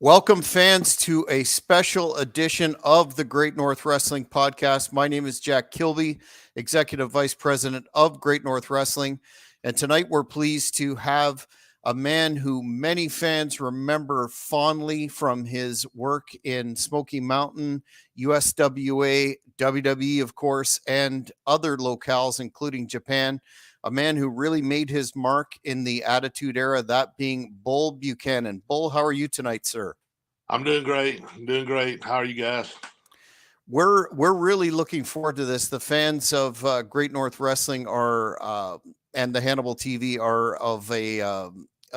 Welcome, fans, to a special edition of the Great North Wrestling Podcast. My name is Jack Kilby, Executive Vice President of Great North Wrestling. And tonight we're pleased to have a man who many fans remember fondly from his work in Smoky Mountain, USWA, WWE, of course, and other locales, including Japan. A man who really made his mark in the Attitude Era, that being Bull Buchanan. Bull, how are you tonight, sir? I'm doing great. I'm doing great. How are you guys? We're really looking forward to this. The fans of Great North Wrestling and the Hannibal TV are of a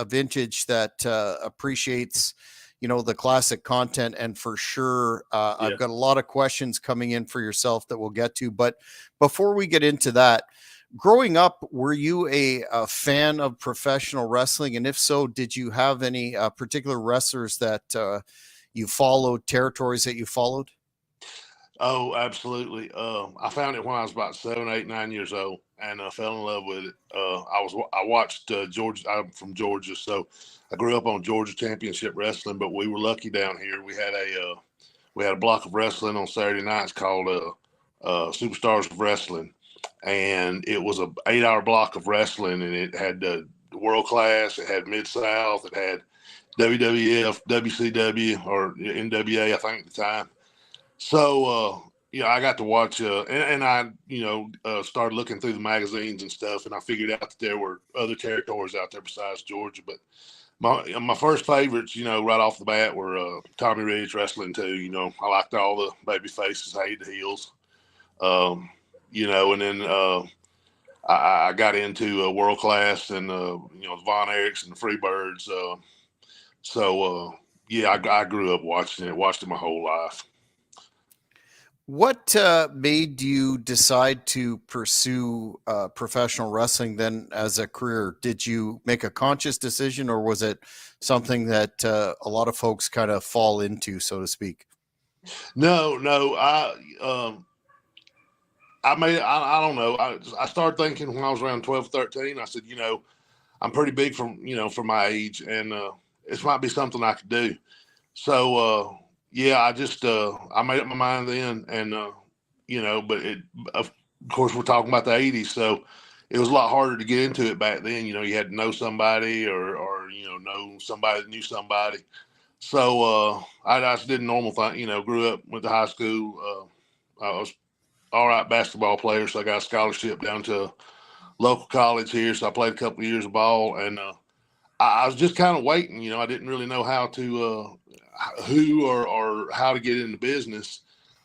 vintage that appreciates, the classic content. And for sure, I've got a lot of questions coming in for yourself that we'll get to. But before we get into that, growing up, were you a fan of professional wrestling? And if so, did you have any particular wrestlers that you followed, territories that you followed? Oh, absolutely. I found it when I was about 7, 8, 9 years old, and fell in love with it. I watched Georgia. I'm from Georgia, so I grew up on Georgia Championship Wrestling. But we were lucky down here. We had a block of wrestling on Saturday nights called Superstars of Wrestling, and it was a 8-hour block of wrestling, and it had world class. It had Mid South. It had WWF, WCW, or NWA, I think at the time. So, I got to watch, and I, started looking through the magazines and stuff, and I figured out that there were other territories out there besides Georgia. But my first favorites, right off the bat were Tommy Ridge Wrestling too. I liked all the baby faces, hated the heels. And then I got into World Class and, the Von Erichs and the Freebirds. I grew up watching it my whole life. What made you decide to pursue professional wrestling then as a career? Did you make a conscious decision, or was it something that a lot of folks kind of fall into, so to speak? No. I don't know. I started thinking when I was around 12, 13, I said, I'm pretty big for my age, and this might be something I could do. So, I made up my mind then, and but of course we're talking about the '80s, so it was a lot harder to get into it back then. You had to know somebody, or know somebody that knew somebody. So I just did a normal thing. Grew up, went to high school. I was all right basketball player, so I got a scholarship down to a local college here. So I played a couple of years of ball, and I was just kind of waiting. I didn't really know how to who or how to get into business.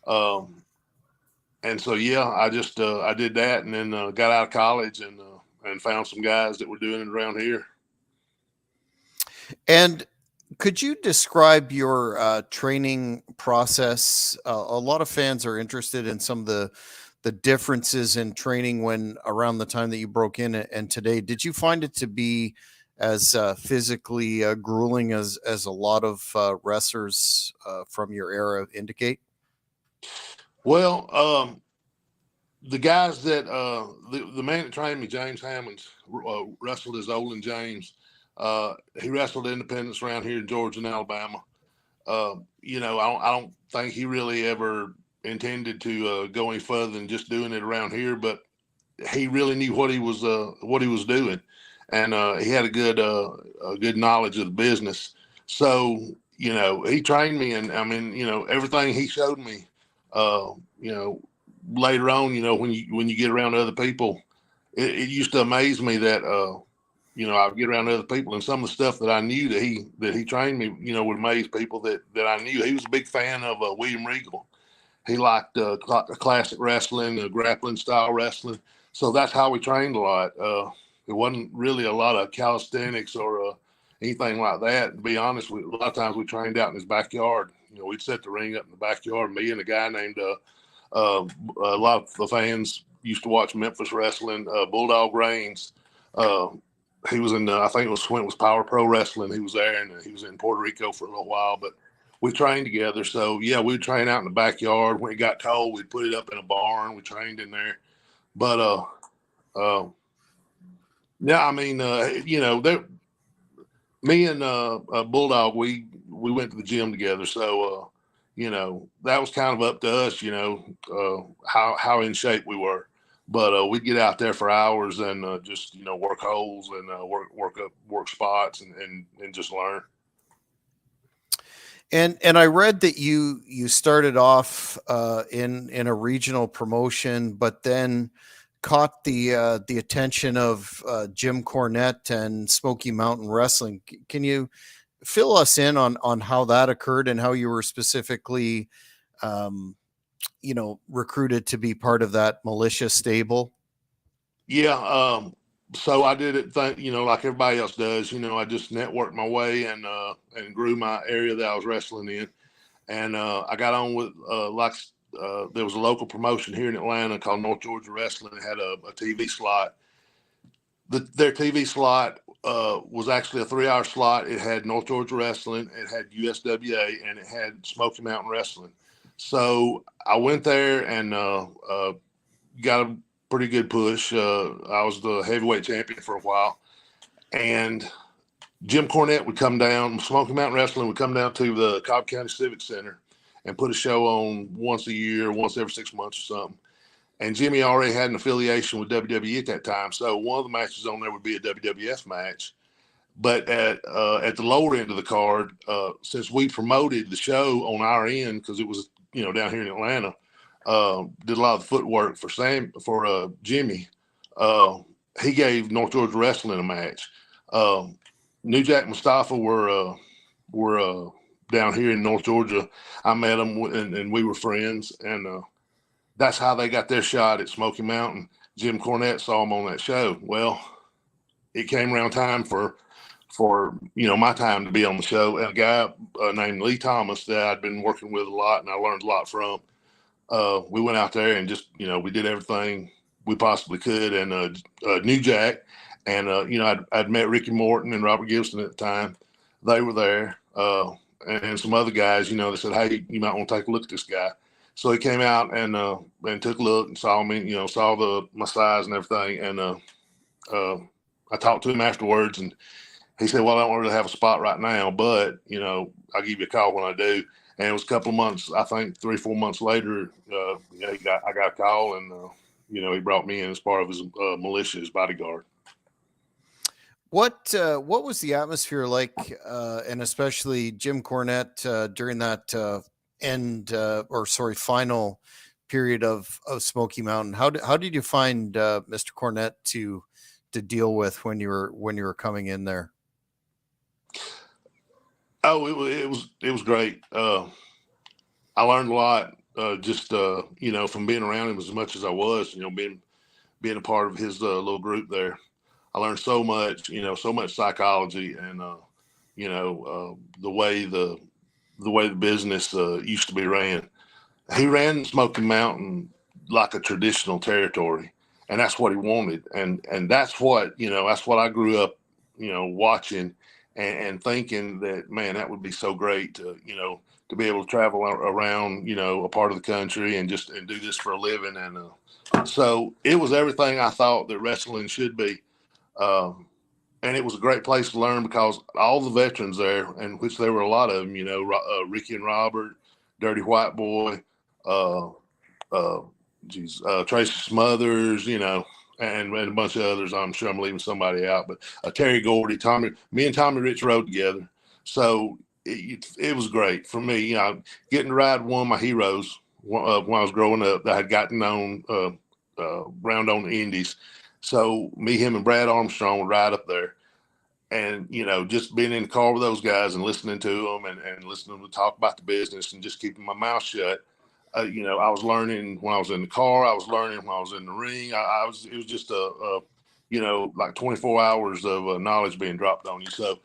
And so, I just I did that, and then got out of college and found some guys that were doing it around here. And could you describe your training process? A lot of fans are interested in some of the differences in training when around the time that you broke in and today. Did you find it to be as physically grueling as a lot of wrestlers from your era indicate? Well, the guys that the man that trained me, James Hammonds, wrestled as Olin James. He wrestled independents around here in Georgia and Alabama. I don't think he really ever intended to go any further than just doing it around here, but he really knew what he was doing, and he had a good knowledge of the business. So he trained me, and I mean, everything he showed me, later on, when you get around other people, it used to amaze me that I'd get around other people, and some of the stuff that I knew that he trained me, would amaze people that I knew. He was a big fan of William Regal. He liked classic wrestling, grappling style wrestling. So that's how we trained a lot. It wasn't really a lot of calisthenics or anything like that. To be honest, a lot of times we trained out in his backyard. We'd set the ring up in the backyard. Me and a guy named a lot of the fans used to watch Memphis wrestling. Bulldog Reigns. He was in, I think it was when it was Power Pro Wrestling. He was there, and he was in Puerto Rico for a little while. But we trained together. So, we'd train out in the backyard. When it got cold, we'd put it up in a barn. We trained in there. But, I mean, me and Bulldog, we we went to the gym together. So, that was kind of up to us, how in shape we were. But we'd get out there for hours and just, work holes and work spots and just learn. And I read that you started off in a regional promotion, but then caught the attention of Jim Cornett and Smoky Mountain Wrestling. Can you fill us in on how that occurred and how you were specifically, recruited to be part of that militia stable? Yeah. So I did it, like everybody else does. I just networked my way and grew my area that I was wrestling in. And I got on with there was a local promotion here in Atlanta called North Georgia Wrestling. It had a TV slot. Their TV slot was actually a 3-hour slot. It had North Georgia Wrestling, it had USWA, and it had Smoky Mountain Wrestling. So I went there and got a pretty good push. I was the heavyweight champion for a while. And Jim Cornett would come down, Smoky Mountain Wrestling would come down to the Cobb County Civic Center and put a show on once a year, once every 6 months or something. And Jimmy already had an affiliation with WWE at that time. So one of the matches on there would be a WWF match. But at the lower end of the card, since we promoted the show on our end, because it was, down here in Atlanta, did a lot of the footwork for Jimmy. He gave North Georgia Wrestling a match. New Jack Mustafa were down here in North Georgia. I met them and we were friends, and that's how they got their shot at Smoky Mountain. Jim Cornett saw them on that show. Well, it came around time for my time to be on the show, and a guy named Lee Thomas that I'd been working with a lot and I learned a lot from. We went out there and just, we did everything we possibly could. And New Jack and, I'd met Ricky Morton and Robert Gibson at the time. They were there. And some other guys, they said, hey, you might want to take a look at this guy. So he came out and took a look and saw me, saw my size and everything. And I talked to him afterwards, and he said, well, I don't really have a spot right now, but, I'll give you a call when I do. And it was a couple of months, I think 3-4 months later, I got a call, and, he brought me in as part of his militia, his bodyguard. What was the atmosphere like, and especially Jim Cornett during that final period of Smoky Mountain? How did you find Mr. Cornett to deal with when you were coming in there? Oh, it was great. I learned a lot, just from being around him as much as I was, being a part of his little group there. I learned so much, so much psychology and the way the business used to be ran. He ran Smoky Mountain like a traditional territory, and that's what he wanted. And that's what, that's what I grew up, watching and thinking that, man, that would be so great to be able to travel around, a part of the country and do this for a living. And so it was everything I thought that wrestling should be. And it was a great place to learn because all the veterans there, and which there were a lot of them, Ricky and Robert, Dirty White Boy, Tracy Smothers, and a bunch of others. I'm sure I'm leaving somebody out, but Terry Gordy, me and Tommy Rich rode together. So it was great for me, getting to ride one of my heroes when I was growing up that I had gotten on round on the indies. So me, him, and Brad Armstrong would ride up there, and just being in the car with those guys and listening to them and listening to them talk about the business and just keeping my mouth shut. I was learning when I was in the car. I was learning when I was in the ring. It was just like 24 hours of knowledge being dropped on you. So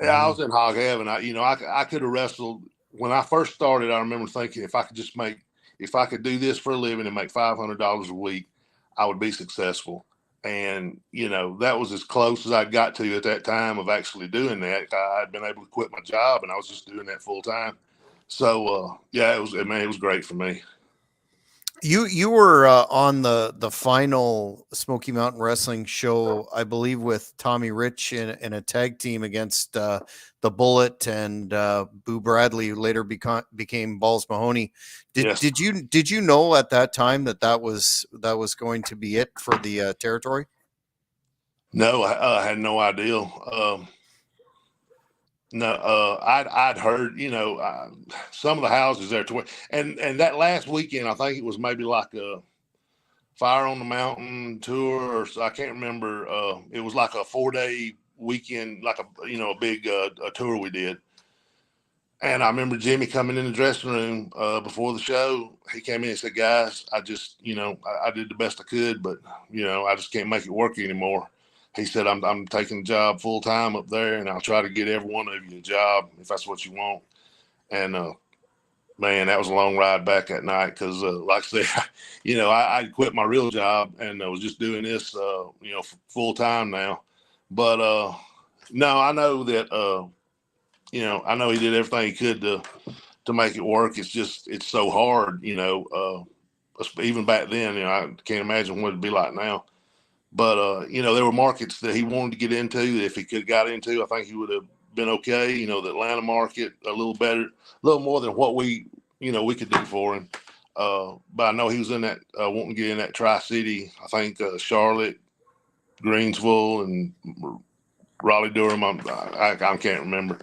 I was in hog heaven. I could have wrestled when I first started. I remember thinking if I could do this for a living and make $500 a week, I would be successful. And, that was as close as I got to at that time of actually doing that. I'd been able to quit my job and I was just doing that full time. So, it was great for me. You were on the final Smoky Mountain Wrestling show, I believe, with Tommy Rich in a tag team against the Bullet and Boo Bradley, who later became Balls Mahoney. Yes. Did you know at that time that was going to be it for the territory? No, I had no idea. No, I'd heard, some of the houses there and that last weekend, I think it was maybe like a Fire on the Mountain tour, or I can't remember. It was like a 4-day weekend, like a big a tour we did. And I remember Jimmy coming in the dressing room before the show. He came in and said, "Guys, I just, I did the best I could, but I just can't make it work anymore." He said, "I'm taking the job full time up there, and I'll try to get every one of you a job if that's what you want." And man, that was a long ride back that night because, like I said, I quit my real job and I was just doing this, full time now. But no, I know that, I know he did everything he could to make it work. It's so hard, even back then. I can't imagine what it'd be like now. But there were markets that he wanted to get into. If he could have got into, I think he would have been okay. The Atlanta market a little better, a little more than what we could do for him. But I know he was in that wanting to get in that Tri-City. I think Charlotte, Greensville, and Raleigh Durham. I can't remember,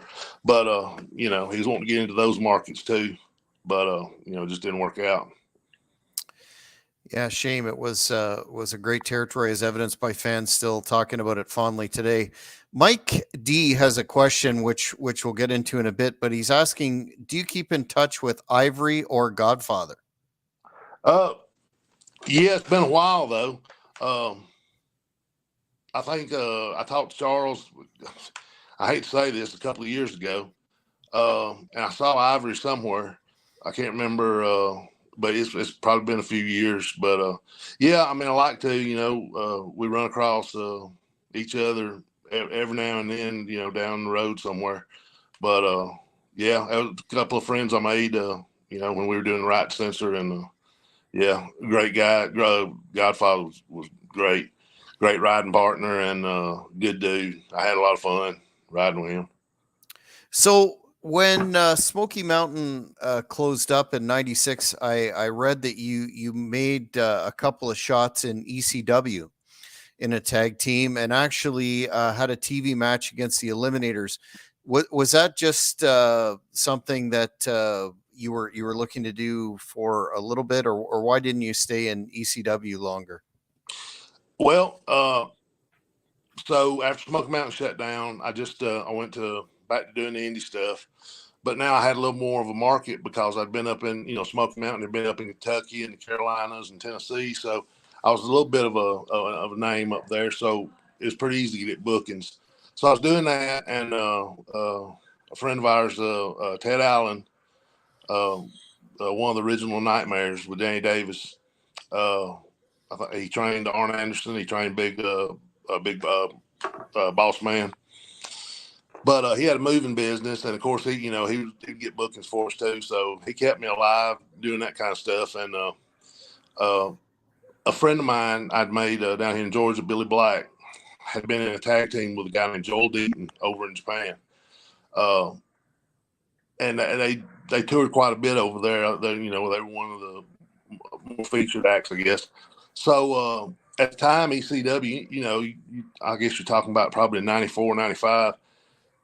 but he was wanting to get into those markets too. But just didn't work out. Yeah, shame. It was a great territory, as evidenced by fans still talking about it fondly today. Mike D has a question, which we'll get into in a bit, but he's asking, do you keep in touch with Ivory or Godfather? Yeah, it's been a while though. I think I talked to Charles. I hate to say this, a couple of years ago, and I saw Ivory somewhere. I can't remember, but it's probably been a few years. But yeah, I mean, I like to, we run across each other every now and then, down the road somewhere. But yeah, a couple of friends I made, when we were doing To Censor, and yeah, great guy. Godfather was great. Great riding partner and good dude. I had a lot of fun riding with him. So when Smoky Mountain closed up in '96, I read that you made a couple of shots in ECW in a tag team, and actually had a TV match against the Eliminators. Was that just something that you were looking to do for a little bit, or why didn't you stay in ECW longer? Well, so after Smoky Mountain shut down, I just I went back to doing the indie stuff. But now I had a little more of a market because I'd been up in Smoky Mountain, had been up in Kentucky and the Carolinas and Tennessee, so I was a little bit of a name up there. So it was pretty easy to get bookings. So I was doing that, and a friend of ours, Ted Allen, one of the original Nightmares with Danny Davis. He trained Arn Anderson. He trained Big Bossman. But he had a moving business, and of course he'd get bookings for us too. So he kept me alive doing that kind of stuff. And a friend of mine I'd made down here in Georgia, Billy Black, had been in a tag team with a guy named Joel Deaton over in Japan. And they toured quite a bit over there. They were one of the more featured acts, I guess. So at the time, ECW, I guess you're talking about probably 94, 95.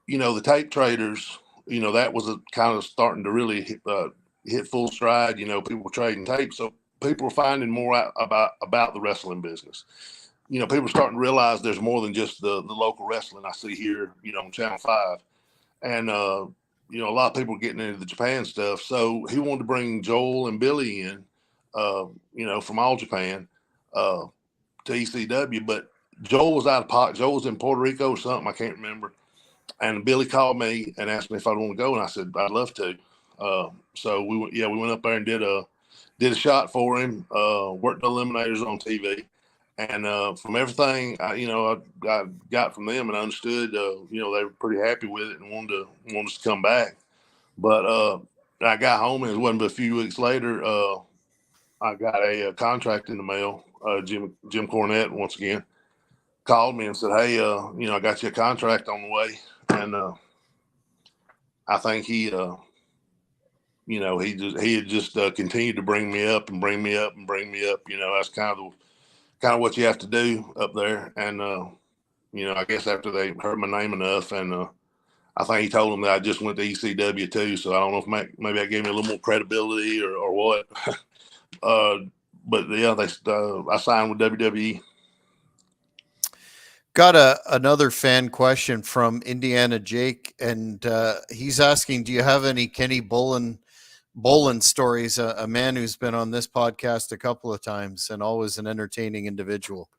The tape traders, that was kind of starting to really hit full stride. People were trading tapes, so people were finding more out about the wrestling business. People were starting to realize there's more than just the local wrestling I see here, on Channel 5. And, a lot of people were getting into the Japan stuff. So he wanted to bring Joel and Billy in, from All Japan to ECW. But Joel was out of pocket. Joel was in Puerto Rico or something. I can't remember. And Billy called me and asked me if I'd want to go, and I said I'd love to. So we went up there and did a shot for him. Worked the Eliminators on TV, and from everything I got from them and understood, they were pretty happy with it and wanted us to come back. But I got home, and it wasn't but a few weeks later. I got a contract in the mail. Jim Cornett once again called me and said, "Hey, I got you a contract on the way," and I think he had just continued to bring me up and bring me up and bring me up. That's kind of what you have to do up there. And I guess after they heard my name enough, and I think he told them that I just went to ECW too. So I don't know if maybe that gave me a little more credibility or what. But yeah, I signed with WWE. Got another fan question from Indiana Jake, and he's asking, do you have any Kenny Bolin stories? A man who's been on this podcast a couple of times and always an entertaining individual.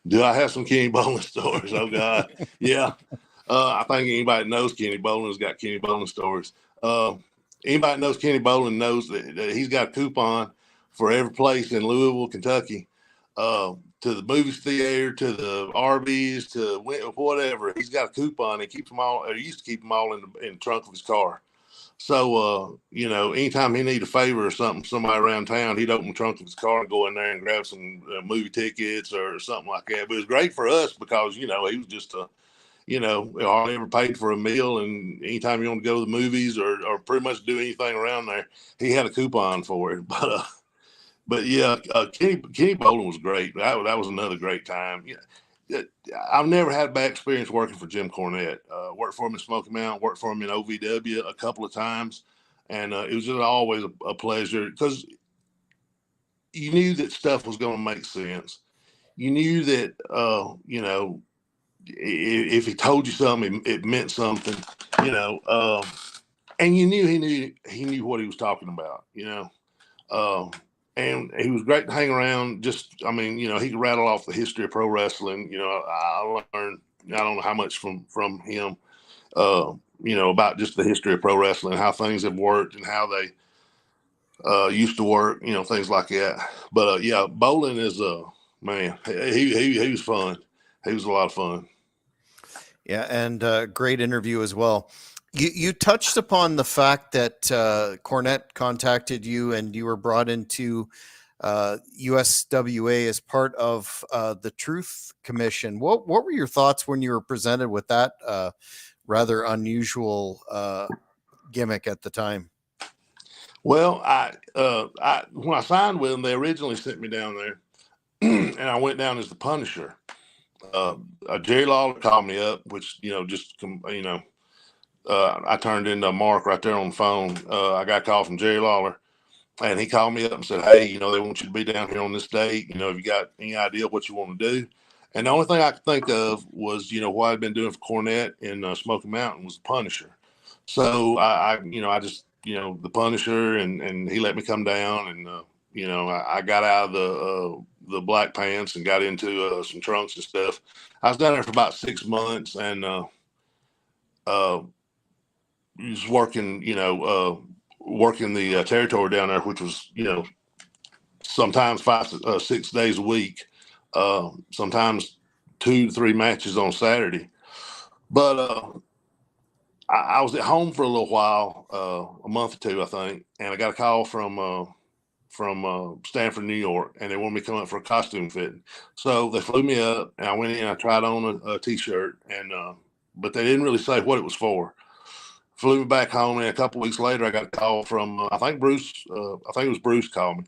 Do I have some Kenny Bolin stories? Oh God, yeah. I think anybody that knows Kenny Bolin's got Kenny Bolin stories. Anybody that knows Kenny Bolin knows that he's got a coupon for every place in Louisville, Kentucky, to the movie theater, to the Arby's, to whatever. He's got a coupon. He keeps them all. He used to keep them all in the trunk of his car. So, anytime he need a favor or something, somebody around town, he'd open the trunk of his car and go in there and grab some movie tickets or something like that. But it was great for us because, he was just hardly ever paid for a meal. And anytime you want to go to the movies or pretty much do anything around there, he had a coupon for it. But yeah, Kenny Bolin was great. That was another great time. Yeah, I've never had a bad experience working for Jim Cornette. Worked for him in Smoky Mountain, worked for him in OVW a couple of times, and it was just always a pleasure because you knew that stuff was going to make sense. You knew that if he told you something, it meant something. And you knew he knew what he was talking about. And he was great to hang around. He could rattle off the history of pro wrestling. I learned, I don't know how much from him, about just the history of pro wrestling, how things have worked and how they used to work, things like that. But yeah, Bolin is man, he was fun. He was a lot of fun. Yeah, and great interview as well. You touched upon the fact that Cornette contacted you and you were brought into USWA as part of the Truth Commission. What were your thoughts when you were presented with that rather unusual gimmick at the time? Well, I when I signed with them, they originally sent me down there, and I went down as the Punisher. Jerry Lawler called me up, which I turned into Mark right there on the phone. I got a call from Jerry Lawler, and he called me up and said, "Hey, they want you to be down here on this date. Have you got any idea what you want to do?" And the only thing I could think of was, what I'd been doing for Cornette in Smoky Mountain was the Punisher. So I just, the Punisher, and he let me come down, and I got out of the black pants and got into some trunks and stuff. I was down there for about 6 months, and just working, working the territory down there, which was, sometimes 6 days a week, sometimes 2 to 3 matches on Saturday. But I was at home for a little while, a month or two, I think, and I got a call from Stanford, New York, and they wanted me to come up for a costume fitting. So they flew me up, and I went in and I tried on a T-shirt, and but they didn't really say what it was for. Flew me back home, and a couple of weeks later, I got a call from I think Bruce. I think it was Bruce called me,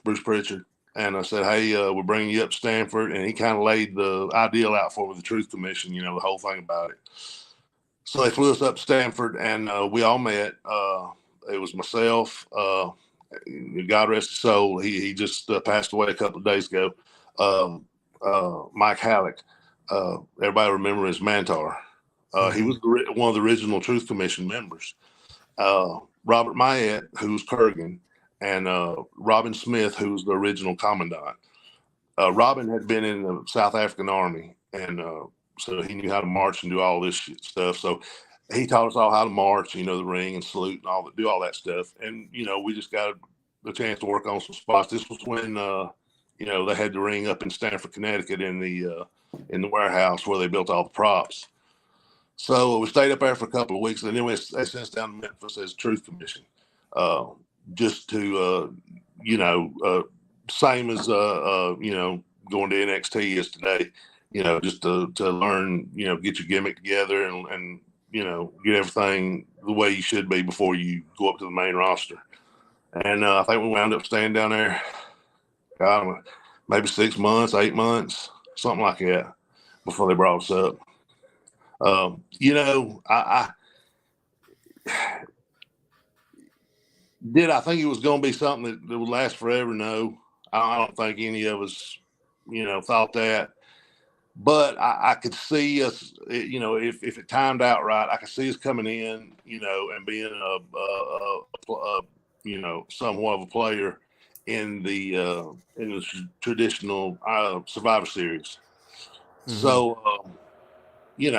Bruce Pritchard, and I said, "Hey, we're bringing you up to Stanford," and he kind of laid the ideal out for me, the Truth Commission, the whole thing about it. So they flew us up to Stanford, and we all met. It was myself. God rest his soul. He just passed away a couple of days ago. Mike Halleck. Everybody remember as Mantar. He was one of the original Truth Commission members. Robert Mayette, who was Kurgan, and Robin Smith, who was the original commandant. Robin had been in the South African Army, and so he knew how to march and do all this stuff. So he taught us all how to march, the ring and salute and all that, do all that stuff. And, we just got the chance to work on some spots. This was when, they had the ring up in Stamford, Connecticut in the warehouse where they built all the props. So we stayed up there for a couple of weeks, and then they sent us down to Memphis as Truth Commission, just to same as going to NXT is today. Just to learn, get your gimmick together and get everything the way you should be before you go up to the main roster. And I think we wound up staying down there, God, maybe 6 months, 8 months, something like that, before they brought us up. I think it was going to be something that would last forever? No, I don't think any of us, thought that. But I could see us, if it timed out right, I could see us coming in, and being somewhat of a player in the traditional Survivor Series. Mm-hmm. So, you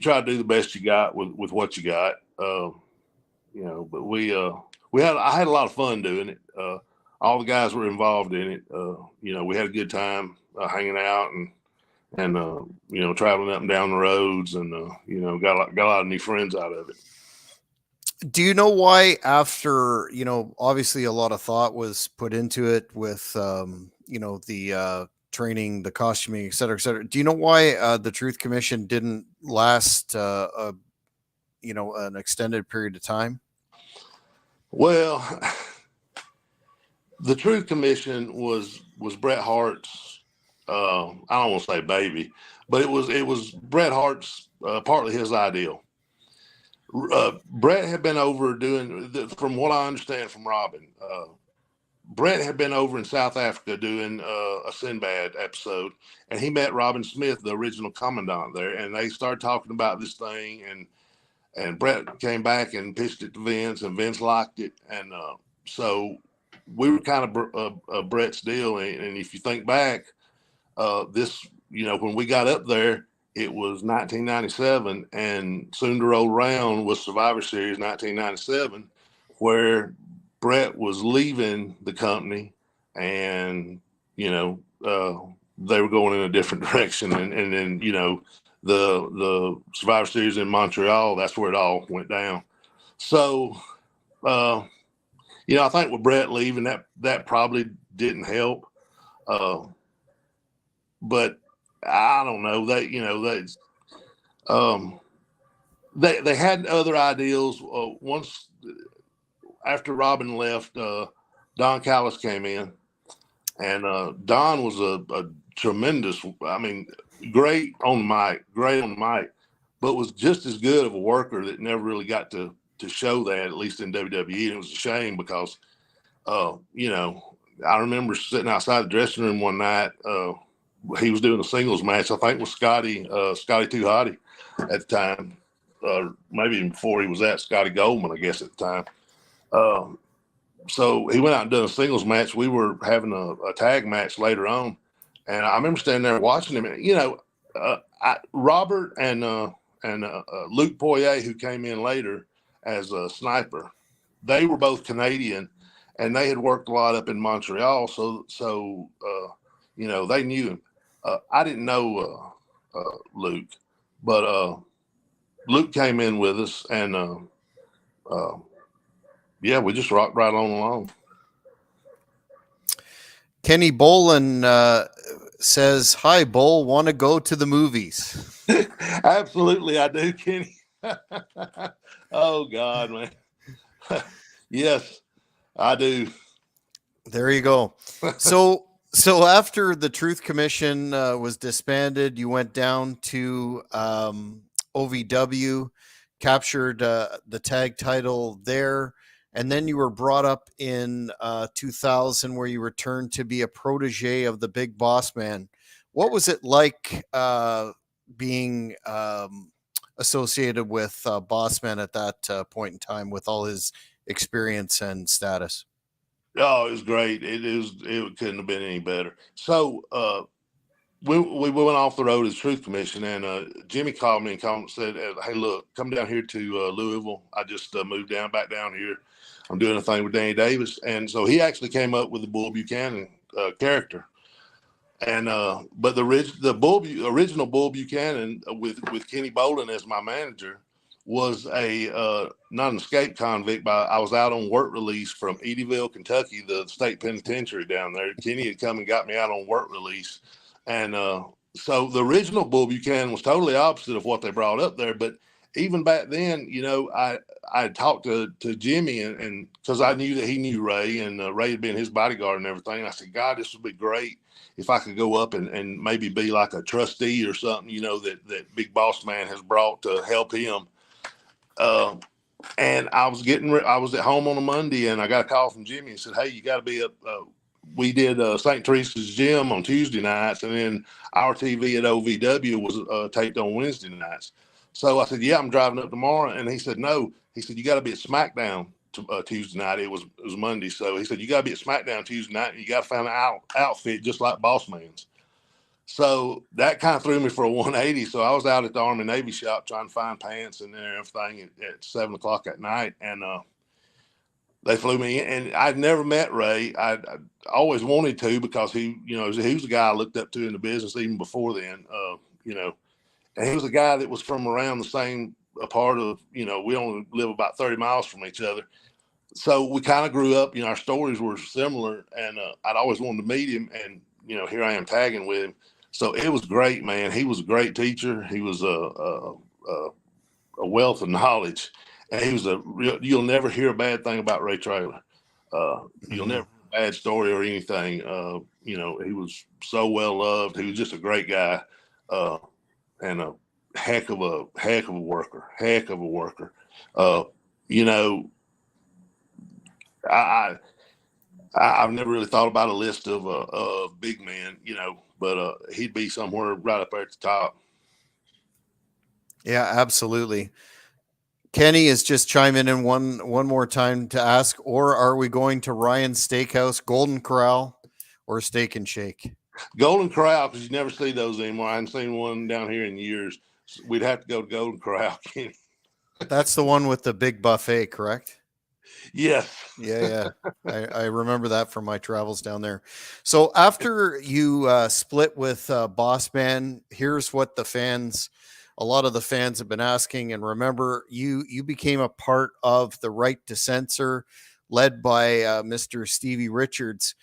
try to do the best you got with what you got, but I had a lot of fun doing it. All the guys were involved in it. We had a good time hanging out and traveling up and down the roads, and got a lot of new friends out of it. Do you know why, after obviously a lot of thought was put into it with the training, the costuming, et cetera, et cetera. Do you know why the Truth Commission didn't last an extended period of time? Well, the Truth Commission was Bret Hart's. I don't want to say baby, but it was Bret Hart's, partly his ideal. Bret had been over doing, from what I understand from Robin, Bret had been over in South Africa doing a Sinbad episode, and he met Robin Smith, the original commandant there, and they started talking about this thing, and Bret came back and pitched it to Vince, and Vince liked it, and so we were kind of Bret's deal, and if you think back, this, when we got up there, it was 1997, and soon to roll around was Survivor Series 1997, where Bret was leaving the company, and they were going in a different direction, and then the Survivor Series in Montreal, that's where it all went down. So I think with Bret leaving, that probably didn't help. But I don't know. They had other ideals. Once after Robin left, Don Callis came in, and Don was a tremendous. Great on the mic, but was just as good of a worker that never really got to show that, at least in WWE. And it was a shame because, I remember sitting outside the dressing room one night. He was doing a singles match, I think, with Scotty Too Hotty at the time, maybe even before he was at Scotty Goldman, I guess, at the time. So he went out and done a singles match. We were having a tag match later on, and I remember standing there watching him. And, Robert and Luke Poirier, who came in later as a sniper, they were both Canadian, and they had worked a lot up in Montreal. So they knew him. I didn't know Luke, but Luke came in with us, and we just rocked right on along. Kenny Bolin says, "Hi, Bull. Want to go to the movies?" Absolutely, I do, Kenny. Oh God, man. Yes, I do. There you go. So after the Truth Commission was disbanded, you went down to OVW, captured the tag title there, and then you were brought up in 2000, where you returned to be a protege of the Big Bossman. What was it like being associated with Bossman at that point in time, with all his experience and status? Oh, it was great. It couldn't have been any better. So we went off the road as Truth Commission, and Jimmy called me and said, "Hey, look, come down here to Louisville. I just moved back down here. I'm doing a thing with Danny Davis." And so he actually came up with the Bull Buchanan character. And but the original Bull Buchanan with Kenny Bolin as my manager was a not an escape convict, but I was out on work release from Eddyville, Kentucky, the state penitentiary down there. Kenny had come and got me out on work release. And so the original Bull Buchanan was totally opposite of what they brought up there. But even back then, you know, I talked to Jimmy and because I knew that he knew Ray and Ray had been his bodyguard and everything. I said, God, this would be great if I could go up and maybe be like a trustee or something, you know, that Big Boss Man has brought to help him. And I was at home on a Monday and I got a call from Jimmy and said, hey, you got to be up. We did St. Teresa's Gym on Tuesday nights, and then our TV at OVW was taped on Wednesday nights. So I said, yeah, I'm driving up tomorrow. And he said, no. He said, you got to be at SmackDown Tuesday night. It was Monday. So he said, you got to be at SmackDown Tuesday night, and you got to find an outfit just like Bossman's. So that kind of threw me for a 180. So I was out at the Army Navy shop trying to find pants and everything at 7 o'clock at night. And they flew me in. And I'd never met Ray. I always wanted to because he was the guy I looked up to in the business even before then, you know. And he was a guy that was from around the same part of, you know, we only live about 30 miles from each other. So we kind of grew up, you know, our stories were similar. And I'd always wanted to meet him. And, you know, here I am tagging with him. So it was great, man. He was a great teacher. He was a wealth of knowledge, and he was you'll never hear a bad thing about Ray Traylor. You'll never hear a bad story or anything. You know, he was so well loved. He was just a great guy, and a heck of a worker. You know, I've never really thought about a list of big men, you know, but he'd be somewhere right up there at the top. Yeah, absolutely. Kenny is just chiming in one more time to ask, or are we going to Ryan's Steakhouse, Golden Corral, or Steak and Shake? Golden Corral, because you never see those anymore. I haven't seen one down here in years. We'd have to go to Golden Corral, Kenny. That's the one with the big buffet, correct? Yes. Yeah. I remember that from my travels down there. So after you split with Bossman, here's what a lot of the fans have been asking. And remember, you became a part of the Right to Censor, led by Mr. Stevie Richards.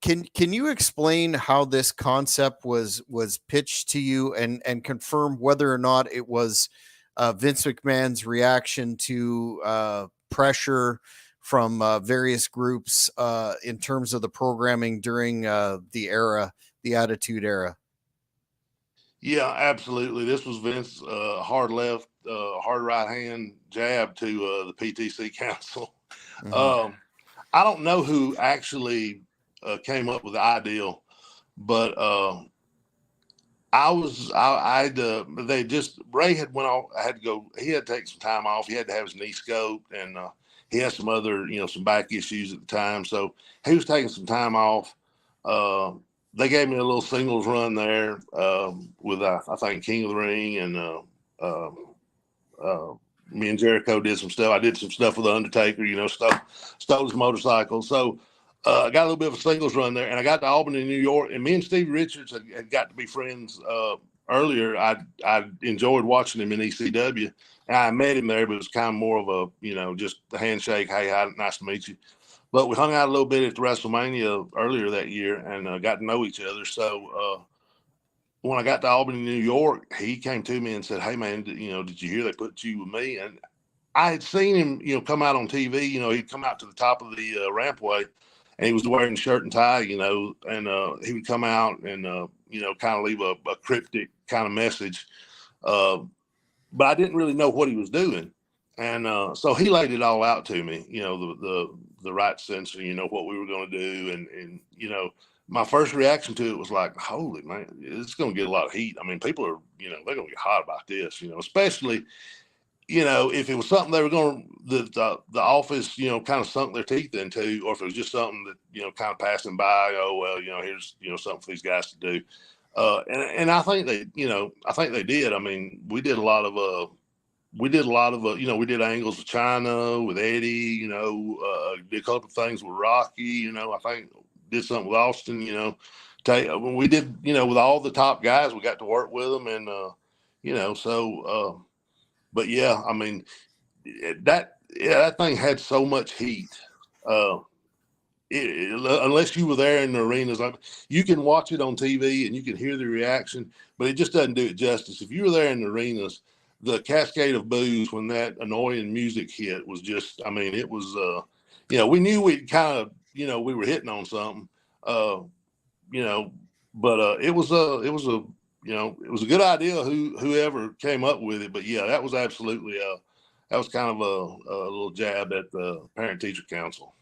Can you explain how this concept was pitched to you and confirm whether or not it was Vince McMahon's reaction to pressure from various groups in terms of the programming during the Attitude Era? Yeah, absolutely. This was Vince hard left, hard right hand jab to the PTC Council. Mm-hmm. I don't know who actually came up with the ideal, but Ray had went off. I had to go. He had to take some time off. He had to have his knee scoped, and he had some other, some back issues at the time. So he was taking some time off. They gave me a little singles run there with I think King of the Ring, and me and Jericho did some stuff. I did some stuff with the Undertaker, stole his motorcycle. So I got a little bit of a singles run there, and I got to Albany, New York, and me and Stevie Richards had got to be friends earlier. I enjoyed watching him in ECW, and I met him there, but it was kind of more of a, just the handshake. Hey, hi, nice to meet you. But we hung out a little bit at the WrestleMania earlier that year and got to know each other. So when I got to Albany, New York, he came to me and said, hey, man, did you hear they put you with me? And I had seen him, come out on TV. He'd come out to the top of the rampway, and he was wearing shirt and tie, and he would come out and, kind of leave a cryptic kind of message. But I didn't really know what he was doing. And so he laid it all out to me, the right censor, what we were going to do. And my first reaction to it was like, holy man, it's going to get a lot of heat. I mean, people are, they're going to get hot about this, especially, if it was something they were going to, the office, kind of sunk their teeth into, or if it was just something that, kind of passing by, oh, well, here's, something for these guys to do. And I think they did. I mean, we did a lot of, we did angles with China, with Eddie, did a couple of things with Rocky, I think did something with Austin, when we did, with all the top guys, we got to work with them. And, but but yeah, I mean, that thing had so much heat. Unless you were there in the arenas, you can watch it on TV and you can hear the reaction, but it just doesn't do it justice. If you were there in the arenas, the cascade of boos when that annoying music hit was just, I mean, it was, we knew we'd kind of, we were hitting on something, but it was a good idea whoever came up with it. But yeah, that was absolutely, that was kind of a little jab at the parent teacher council.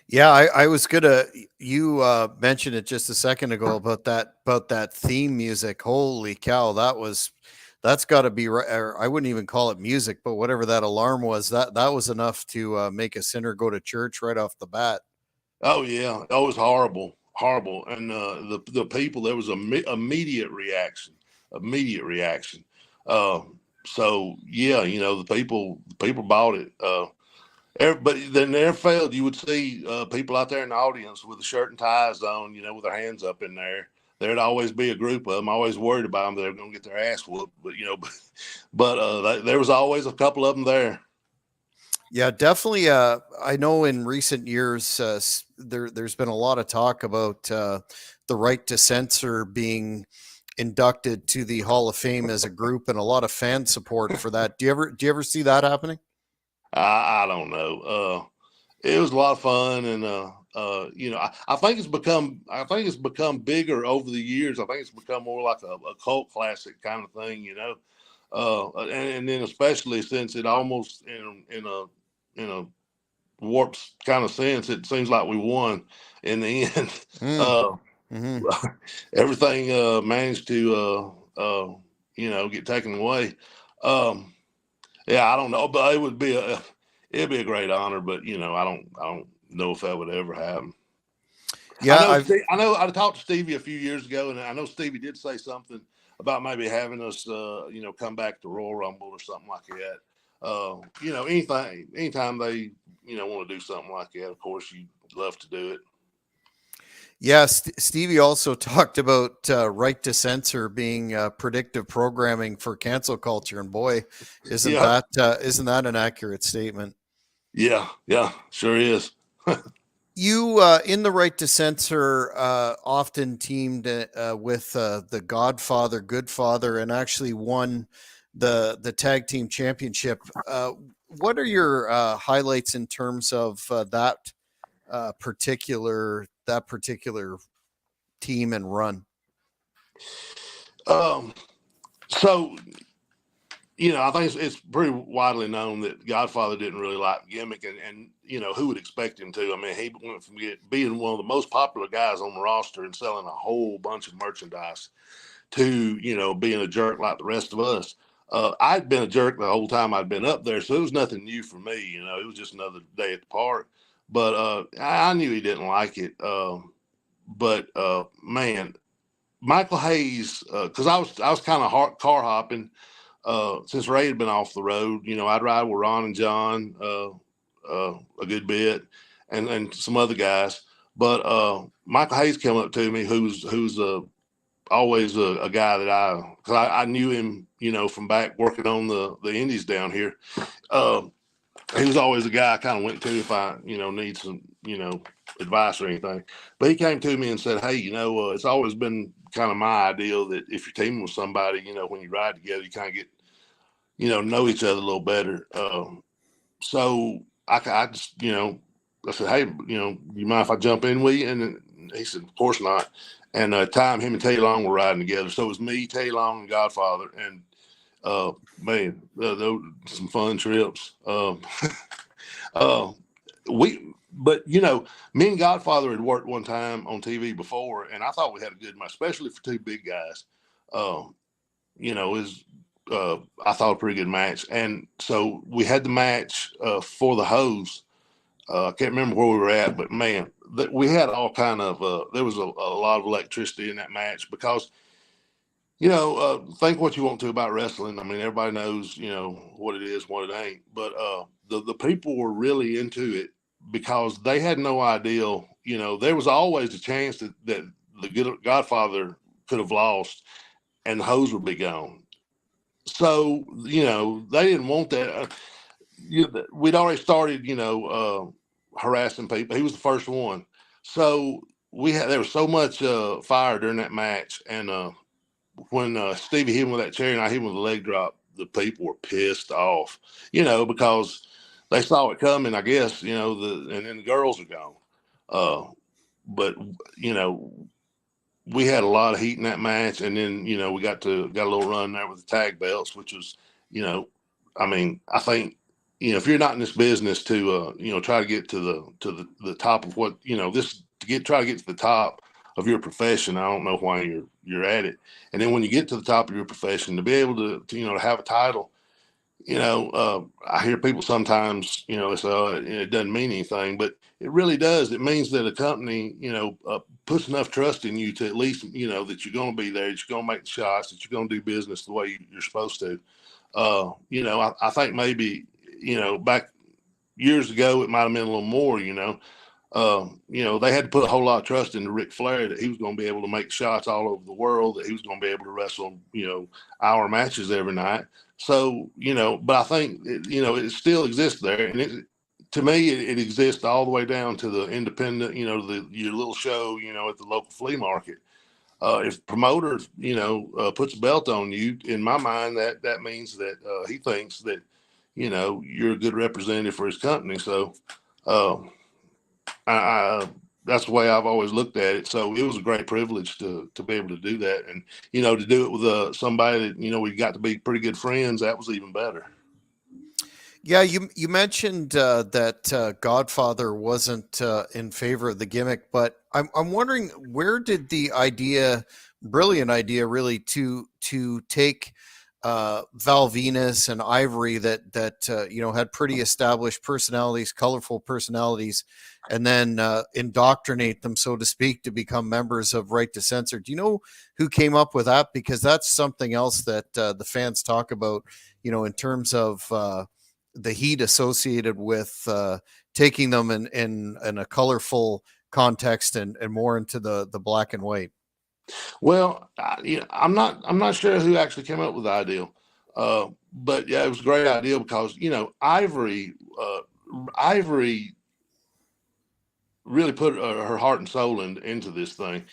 Yeah, I was gonna. You mentioned it just a second ago about that theme music. Holy cow, that's got to be. I wouldn't even call it music, but whatever that alarm was, that was enough to make a sinner go to church right off the bat. Oh yeah, that was horrible, and the people, there was immediate reaction. So yeah, the people bought it. But then there failed. You would see people out there in the audience with a shirt and ties on, with their hands up in there. There'd always be a group of them. Always worried about them. They're going to get their ass whooped. But there was always a couple of them there. Yeah, definitely. I know in recent years, there's been a lot of talk about the Right to Censor being inducted to the Hall of Fame as a group, and a lot of fan support for that. Do you ever see that happening? I don't know. It was a lot of fun, and I think it's become bigger over the years. I think it's become more like a cult classic kind of thing, and then especially since it almost in a warped kind of sense, it seems like we won in the end. Everything managed to get taken away. Yeah, I don't know, but it'd be a great honor. But I don't know if that would ever happen. Yeah, I know. I talked to Stevie a few years ago, and I know Stevie did say something about maybe having us, come back to Royal Rumble or something like that. Anytime they, want to do something like that, of course, you'd love to do it. Yeah, Stevie also talked about Right to Censor being predictive programming for cancel culture, and boy, isn't that an accurate statement? Yeah, sure is. You in the Right to Censor often teamed with the Godfather, Goodfather, and actually won the tag team championship. What are your highlights in terms of that particular team and run? So I think it's pretty widely known that Godfather didn't really like gimmick, and who would expect him to? I mean, he went from being one of the most popular guys on the roster and selling a whole bunch of merchandise to being a jerk like the rest of us. I'd been a jerk the whole time I'd been up there, so it was nothing new for me. It was just another day at the park. But I knew he didn't like it. But man, Michael Hayes, because I was kind of car hopping. Since Ray had been off the road, I'd ride with Ron and John a good bit, and some other guys. But Michael Hayes came up to me, who's always a guy that because I knew him, from back working on the indies down here. He was always a guy I kind of went to if I, need some, advice or anything. But he came to me and said, "Hey, it's always been kind of my ideal that if you're teaming with somebody, when you ride together, you kind of get, know each other a little better." So I just, I said, "Hey, you mind if I jump in with you?" And he said, "Of course not." And time him and Teddy Long were riding together. So it was me, Teddy Long, and Godfather. And man, those some fun trips. But me and Godfather had worked one time on TV before, and I thought we had a good match, especially for two big guys. I thought a pretty good match, and so we had the match for the hose. I can't remember where we were at, but man, we had all kind of. There was a lot of electricity in that match because. Think what you want to about wrestling. I mean, everybody knows, what it is, what it ain't. But the people were really into it because they had no idea. There was always a chance that the Godfather could have lost and the hose would be gone. So, they didn't want that. We'd already started, harassing people. He was the first one. So there was so much fire during that match. And when Stevie hit him with that chair and I hit him with a leg drop, the people were pissed off, because they saw it coming, I guess, and then the girls are gone. But, we had a lot of heat in that match. And then, we got a little run there with the tag belts, which was, I think, if you're not in this business to, try to get to the top of what, try to get to the top of your profession, I don't know why you're at it. And then when you get to the top of your profession, to be able to to have a title, I hear people sometimes, they say, oh, it doesn't mean anything, but it really does. It means that a company, puts enough trust in you to at least, that you're going to be there, that you're going to make the shots, that you're going to do business the way you're supposed to. I think maybe, back years ago, it might have been a little more, they had to put a whole lot of trust into Ric Flair that he was going to be able to make shots all over the world, that he was going to be able to wrestle, hour matches every night. So, but I think, it still exists there. And to me, it exists all the way down to the independent, your little show, at the local flea market. If promoter, puts a belt on you, in my mind, that means that he thinks that, you're a good representative for his company. So, that's the way I've always looked at it. So it was a great privilege to be able to do that, and to do it with somebody that we got to be pretty good friends. That was even better. Yeah, you mentioned that Godfather wasn't in favor of the gimmick, but I'm wondering, where did the brilliant idea, really, to take Val Venus and Ivory that had pretty established personalities, colorful personalities, and then indoctrinate them, so to speak, to become members of Right to Censor. Do you know who came up with that? Because that's something else that the fans talk about, in terms of the heat associated with taking them in a colorful context and more into the black and white. Well, I'm not sure who actually came up with the idea, but yeah, it was a great idea because Ivory really put her heart and soul into this thing.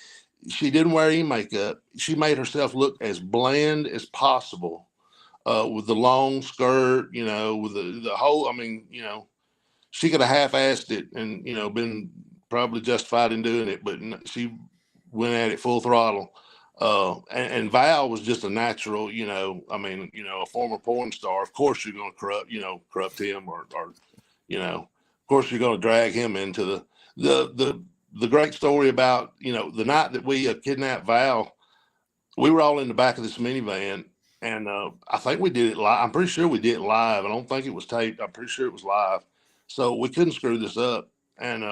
She didn't wear any makeup. She made herself look as bland as possible, with the long skirt, with the whole. I mean, she could have half-assed it and been probably justified in doing it, but she went at it full throttle. And Val was just a natural, a former porn star. Of course you're going to corrupt him, or of course you're going to drag him into the great story about, the night that we kidnapped Val. We were all in the back of this minivan, and I think we did it live. I'm pretty sure we did it live. I don't think it was taped. I'm pretty sure it was live. So we couldn't screw this up. And,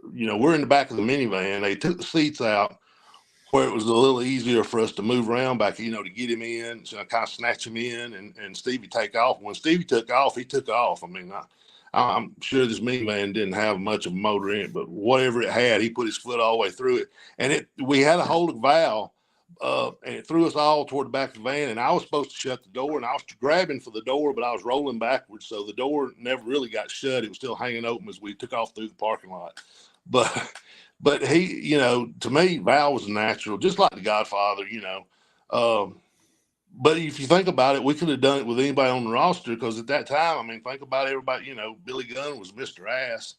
we're in the back of the minivan. They took the seats out where it was a little easier for us to move around back, to get him in, so kind of snatch him in, and Stevie take off. When Stevie took off, he took off. I mean, I'm sure this minivan didn't have much of a motor in it, but whatever it had, he put his foot all the way through it. And we had a hold of Val, and it threw us all toward the back of the van. And I was supposed to shut the door, and I was grabbing for the door, but I was rolling backwards. So the door never really got shut. It was still hanging open as we took off through the parking lot. But he, to me, Val was natural, just like the Godfather, but if you think about it, we could have done it with anybody on the roster, because at that time, I mean, think about everybody, Billy Gunn was Mr. Ass.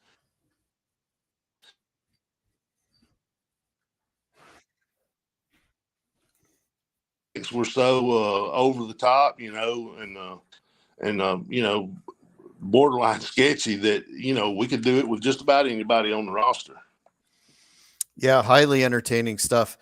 We're so over the top, and borderline sketchy that, we could do it with just about anybody on the roster. Yeah, highly entertaining stuff.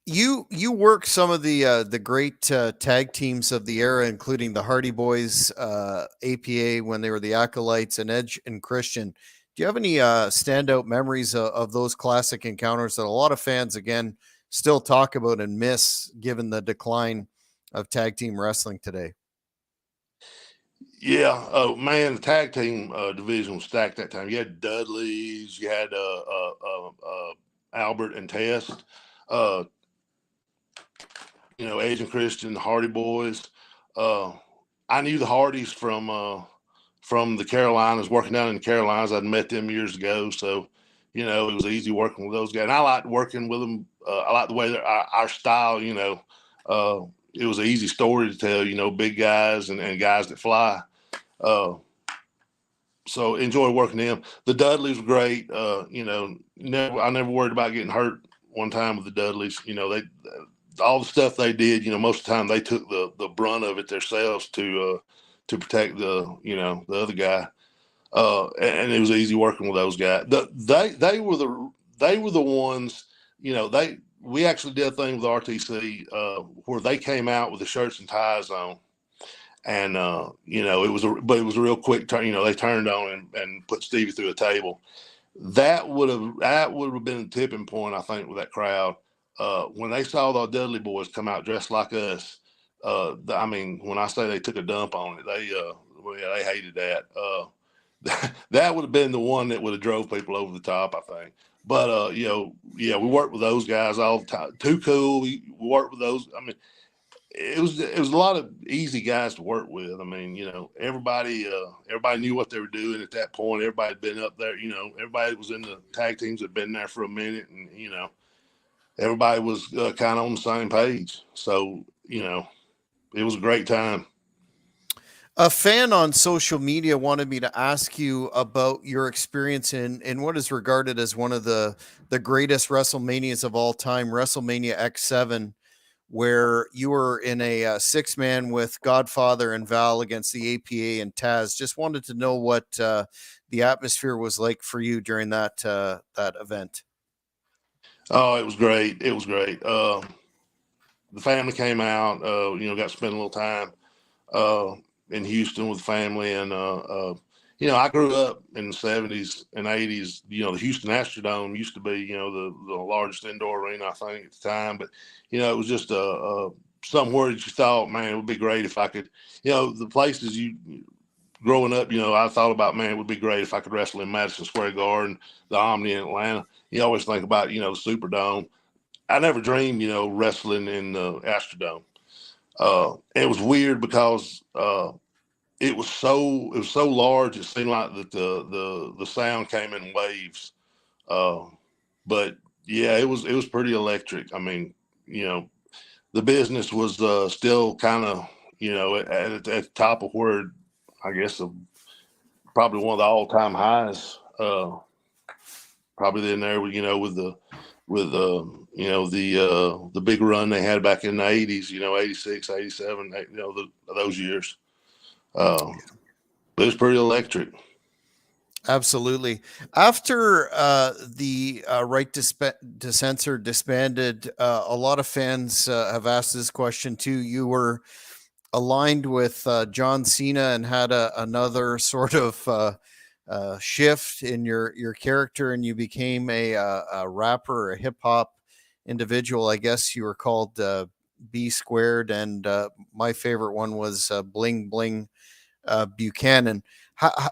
You work some of the great tag teams of the era, including the Hardy Boys, APA when they were the Acolytes, and Edge and Christian. Do you have any standout memories of those classic encounters that a lot of fans, again, still talk about and miss, given the decline of tag team wrestling today? Yeah. Oh man, the tag team division was stacked that time. You had Dudley's, you had Albert and Test, Edge and Christian, the Hardy Boys. I knew the Hardys from the Carolinas, working down in the Carolinas. I'd met them years ago, so it was easy working with those guys. And I liked working with them. I like the way that our style. It was an easy story to tell. Big guys and guys that fly. So enjoy working them. The Dudleys were great. I never worried about getting hurt one time with the Dudleys. They all the stuff they did. Most of the time they took the brunt of it themselves to protect the other guy. And it was easy working with those guys. They were the ones. We actually did a thing with RTC where they came out with the shirts and ties on. And, it was a real quick turn. They turned on and put Stevie through a table. That would have been a tipping point, I think, with that crowd. When they saw the Dudley boys come out dressed like us, when I say they took a dump on it, they hated that. That would have been the one that would have drove people over the top, I think. But, we worked with those guys all the time. Too Cool. We worked with those. It was a lot of easy guys to work with. Everybody knew what they were doing at that point. Everybody had been up there. Everybody was in the tag teams, had been there for a minute, and everybody was kind of on the same page. So it was a great time. A fan on social media wanted me to ask you about your experience in what is regarded as one of the greatest WrestleManias of all time, WrestleMania X7. Where you were in a 6-man with Godfather and Val against the APA and Taz. Just wanted to know what the atmosphere was like for you during that event. Oh, it was great. It was great. The family came out, got to spend a little time in Houston with family. And, I grew up in the 70s and 80s. The Houston Astrodome used to be, the largest indoor arena, I think, at the time. But, it was just somewhere that you thought, man, it would be great if I could, the places growing up, I thought about, man, it would be great if I could wrestle in Madison Square Garden, the Omni in Atlanta. You always think about, the Superdome. I never dreamed, wrestling in the Astrodome. It was weird because it was so large. It seemed like that the sound came in waves. But yeah, it was pretty electric. The business was still kind of at the top of where I guess probably one of the all-time highs. Probably in there with the big run they had back in the 80s. 86, 87. Those years. But it was pretty electric. Absolutely. After the Right to Censor disbanded, a lot of fans have asked this question too. You were aligned with John Cena and had another sort of shift in your character, and you became a rapper, a hip hop individual. I guess you were called B Squared, and my favorite one was Bling Bling Buchanan.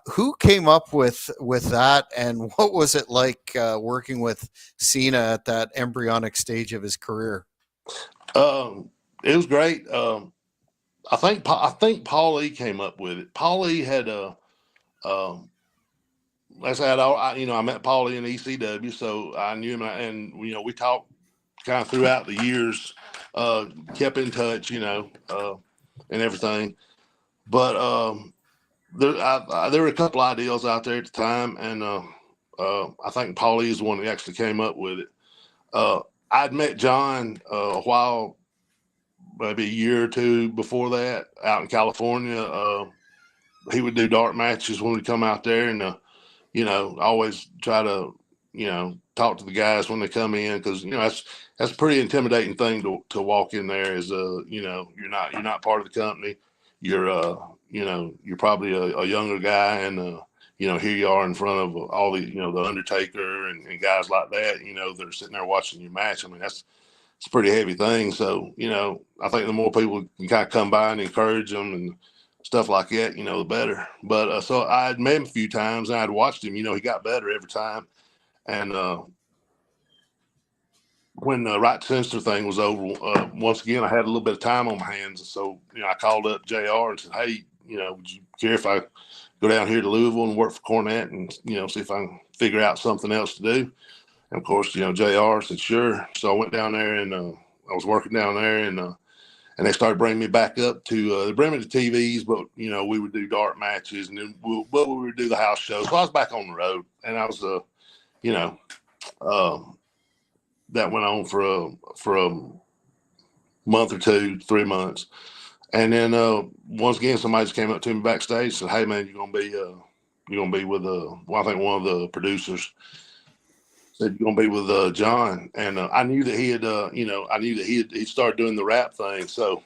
Who came up with that, and what was it like working with Cena at that embryonic stage of his career? It was great. I think Paul E came up with it. Paul E had like I said, I met Paul E in ECW, so I knew him, and we talked kind of throughout the years, kept in touch, and everything. But there were a couple ideas out there at the time, and I think Paulie is the one that actually came up with it. I'd met John a while, maybe a year or two before that, out in California. He would do dark matches when we come out there, and always try to talk to the guys when they come in, because that's a pretty intimidating thing to walk in there. Is you're not part of the company. You're probably a younger guy, and here you are in front of all the the Undertaker and guys like that. That are sitting there watching your match. It's a pretty heavy thing. So I think the more people can kind of come by and encourage them and stuff like that, the better. But so I'd met him a few times, and I'd watched him. He got better every time, and when the Right to Censor thing was over, once again, I had a little bit of time on my hands. So, I called up JR and said, hey, would you care if I go down here to Louisville and work for Cornett and, see if I can figure out something else to do? And of course, JR said, sure. So I went down there and I was working down there and they started bringing me back up to, they bring me to TVs, but, we would do dark matches and then we would do the house shows. So I was back on the road and I was, that went on for a month or 2, 3 months. And then once again, somebody just came up to me backstage and said, hey man, you're gonna be with I think one of the producers said you're gonna be with John. And I knew that he'd started doing the rap thing. So,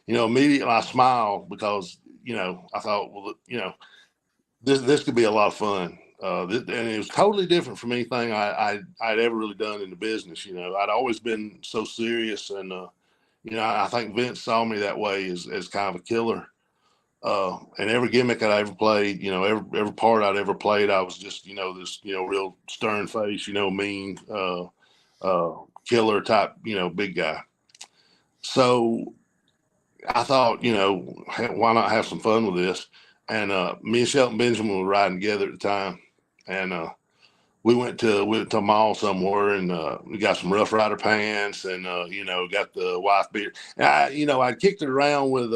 immediately I smiled because, I thought, well, this could be a lot of fun. And it was totally different from anything I'd ever really done in the business. I'd always been so serious, and I think Vince saw me that way as kind of a killer. And every gimmick I ever played, every part I'd ever played, I was just, this, real stern face, mean, killer type, big guy. So I thought, why not have some fun with this? And me and Shelton Benjamin were riding together at the time. And we went to a mall somewhere and we got some Rough Rider pants and, got the wife beater. And I kicked it around with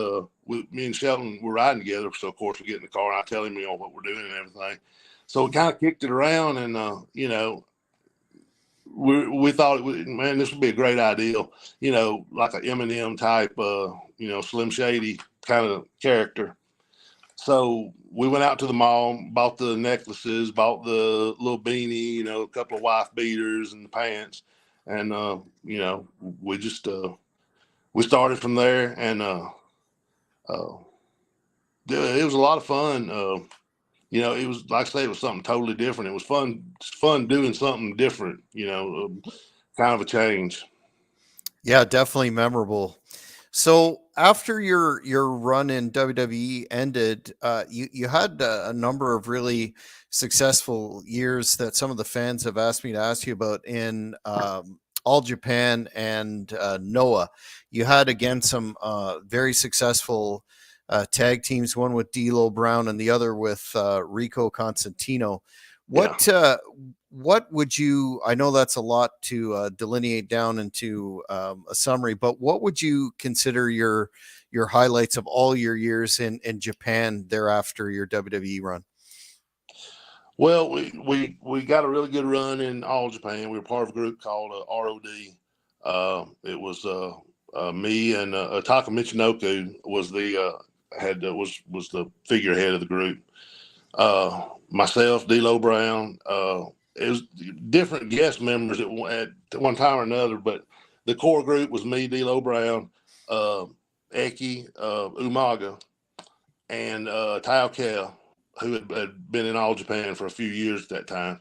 me and Shelton were riding together. So, of course, we get in the car and I tell him, what we're doing and everything. So we kind of kicked it around and, we thought, man, this would be a great idea, like an Eminem type, Slim Shady kind of character. So we went out to the mall, bought the necklaces, bought the little beanie, a couple of wife beaters and the pants. And, we just, we started from there and, it was a lot of fun. It was, like I say, it was something totally different. It was fun doing something different, kind of a change. Yeah, definitely memorable. So after your run in WWE ended, you had a number of really successful years that some of the fans have asked me to ask you about in All Japan and Noah. You had again some very successful tag teams, one with D'Lo Brown and the other with Rico Constantino. What would you, I know that's a lot to delineate down into a summary, but what would you consider your highlights of all your years in Japan thereafter your WWE run? Well, we got a really good run in All Japan. We were part of a group called ROD. It was me and Taka Michinoku was the was the figurehead of the group. Myself, D'Lo Brown. It was different guest members at one time or another, but the core group was me, D'Lo Brown, Eki Umaga, and Tao Kell, who had been in All Japan for a few years at that time.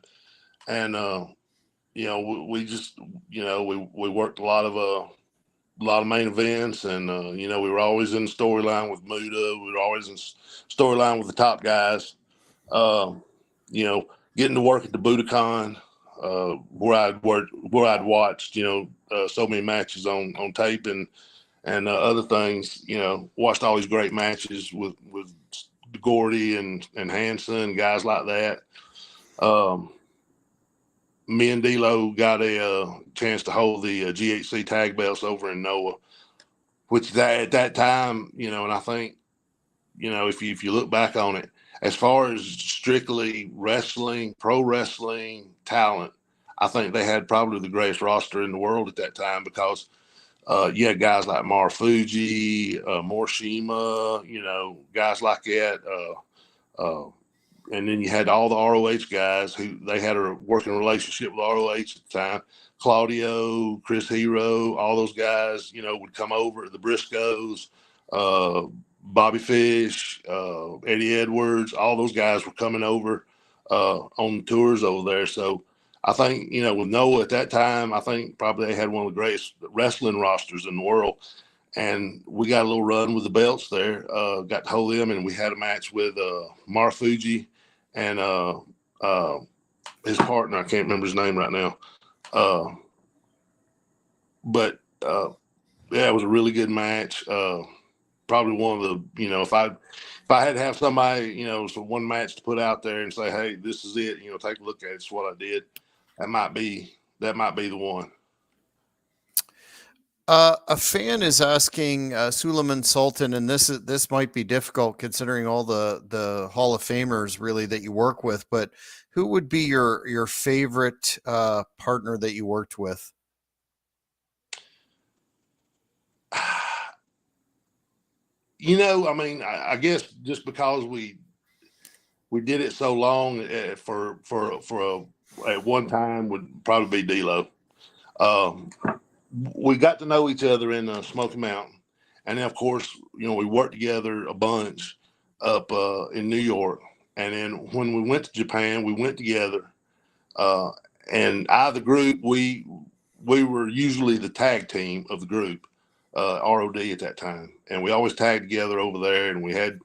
And, we just, we worked a lot of main events and, we were always in storyline with Muda. We were always in storyline with the top guys. Getting to work at the Budokan, where I'd watched, so many matches on tape and other things, watched all these great matches with Gordy and Hansen, guys like that. Me and D'Lo got a chance to hold the GHC tag belts over in Noah, which at that time, and I think, if you look back on it, as far as strictly wrestling, pro wrestling talent, I think they had probably the greatest roster in the world at that time because you had guys like Marufuji, Morishima, guys like that. And then you had all the ROH guys who they had a working relationship with ROH at the time. Claudio, Chris Hero, all those guys, would come over, the Briscoes, Bobby Fish, Eddie Edwards, all those guys were coming over on tours over there. So I think, with Noah at that time, I think probably they had one of the greatest wrestling rosters in the world. And we got a little run with the belts there, got to hold them, and we had a match with Marufuji and his partner. I can't remember his name right now. but yeah, it was a really good match. Probably one of the, if I had to have somebody, so one match to put out there and say, hey, this is it, take a look at it. It's what I did. That might be the one. A fan is asking Suleiman Sultan, and this might be difficult considering all the Hall of Famers really that you work with. But who would be your favorite partner that you worked with? I guess just because we did it so long for at one time would probably be D'Lo. We got to know each other in Smoky Mountain, and then of course we worked together a bunch up in New York, and then when we went to Japan, we went together, and out of the group we were usually the tag team of the group, ROD at that time, and we always tagged together over there, and we had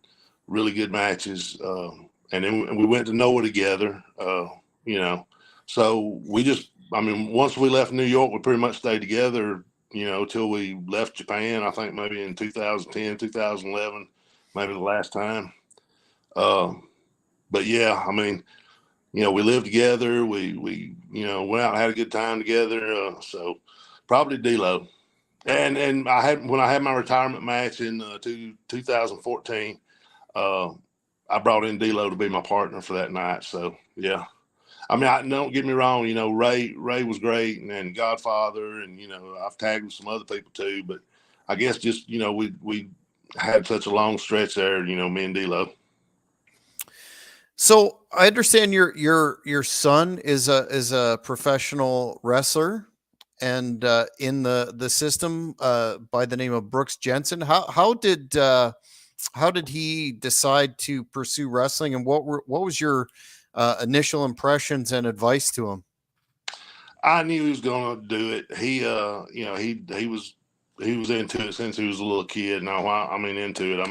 really good matches, and then we went to Noah together, so we just. Once we left New York, we pretty much stayed together, till we left Japan, I think maybe in 2010, 2011, maybe the last time. But yeah, we lived together. We went out and had a good time together. So probably D'Lo. And when I had my retirement match in 2014, I brought in D'Lo to be my partner for that night. So yeah. Don't get me wrong, Ray was great, and Godfather, and, I've tagged with some other people too, but I guess just, we had such a long stretch there, me and D'Lo. So I understand your son is a professional wrestler and in the system by the name of Brooks Jensen. How did he decide to pursue wrestling, and what was your initial impressions and advice to him? I knew he was going to do it. He was into it since he was a little kid. Now, into it.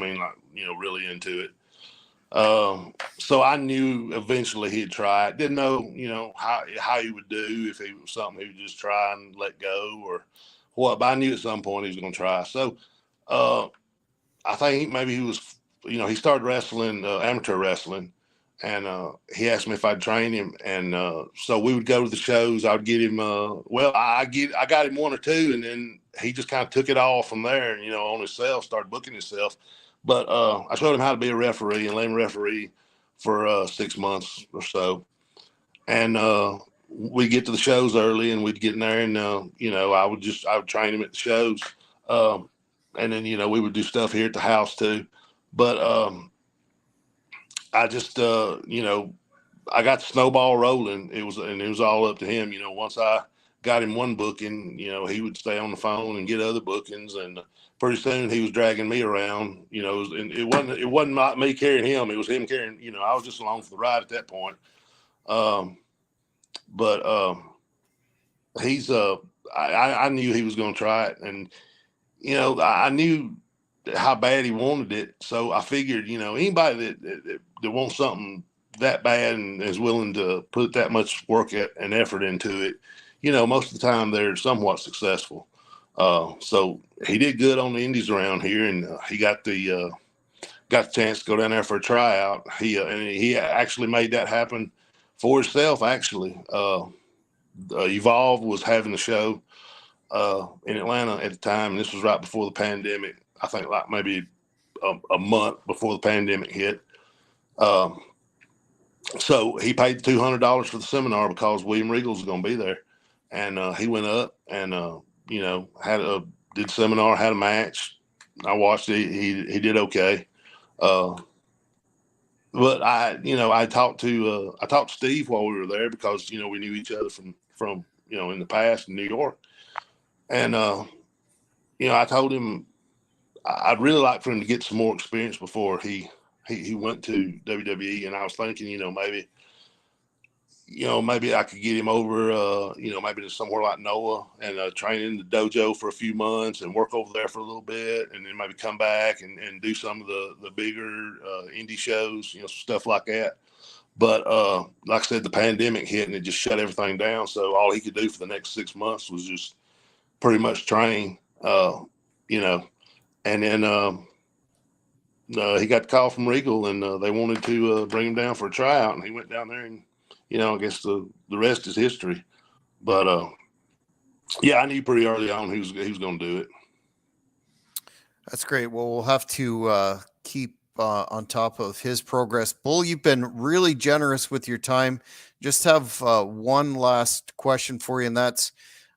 Really into it. So I knew eventually he'd try it. Didn't know, how he would do, if it was something he would just try and let go or what. But I knew at some point he was going to try. So I think maybe he was, he started wrestling, amateur wrestling. And he asked me if I'd train him, and so we would go to the shows. I would get him. I got him one or two, and then he just kind of took it all from there. On himself, started booking himself. But I showed him how to be a referee and let him referee for 6 months or so. And we'd get to the shows early, and we'd get in there, and I would train him at the shows, and then we would do stuff here at the house too. But I just, I got the snowball rolling. It was all up to him. Once I got him one booking, he would stay on the phone and get other bookings. And pretty soon he was dragging me around, and it wasn't like me carrying him. It was him carrying, I was just along for the ride at that point. But he's, I knew he was going to try it. And, I knew how bad he wanted it. So I figured, anybody that wants something that bad and is willing to put that much work and effort into it, most of the time they're somewhat successful. So he did good on the indies around here, and he got the chance to go down there for a tryout. He actually made that happen for himself. Actually, Evolve was having a show in Atlanta at the time, and this was right before the pandemic. I think like maybe a month before the pandemic hit. So he paid $200 for the seminar because William Regal was going to be there. And he went up and, did seminar, had a match. I watched it. He did okay. But I talked to Steve while we were there because, we knew each other from, in the past in New York. And, I told him I'd really like for him to get some more experience before he went to WWE. And I was thinking, maybe I could get him over, maybe to somewhere like Noah and train in the dojo for a few months and work over there for a little bit, and then maybe come back and do some of the bigger indie shows, stuff like that. But like I said, the pandemic hit and it just shut everything down. So all he could do for the next 6 months was just pretty much train, you know, and then he got the call from Regal, and they wanted to bring him down for a tryout, and he went down there, and I guess the rest is history. But yeah, I knew pretty early on he was going to do it. That's great. Well, we'll have to keep on top of his progress. Bull, you've been really generous with your time. Just have one last question for you, and that's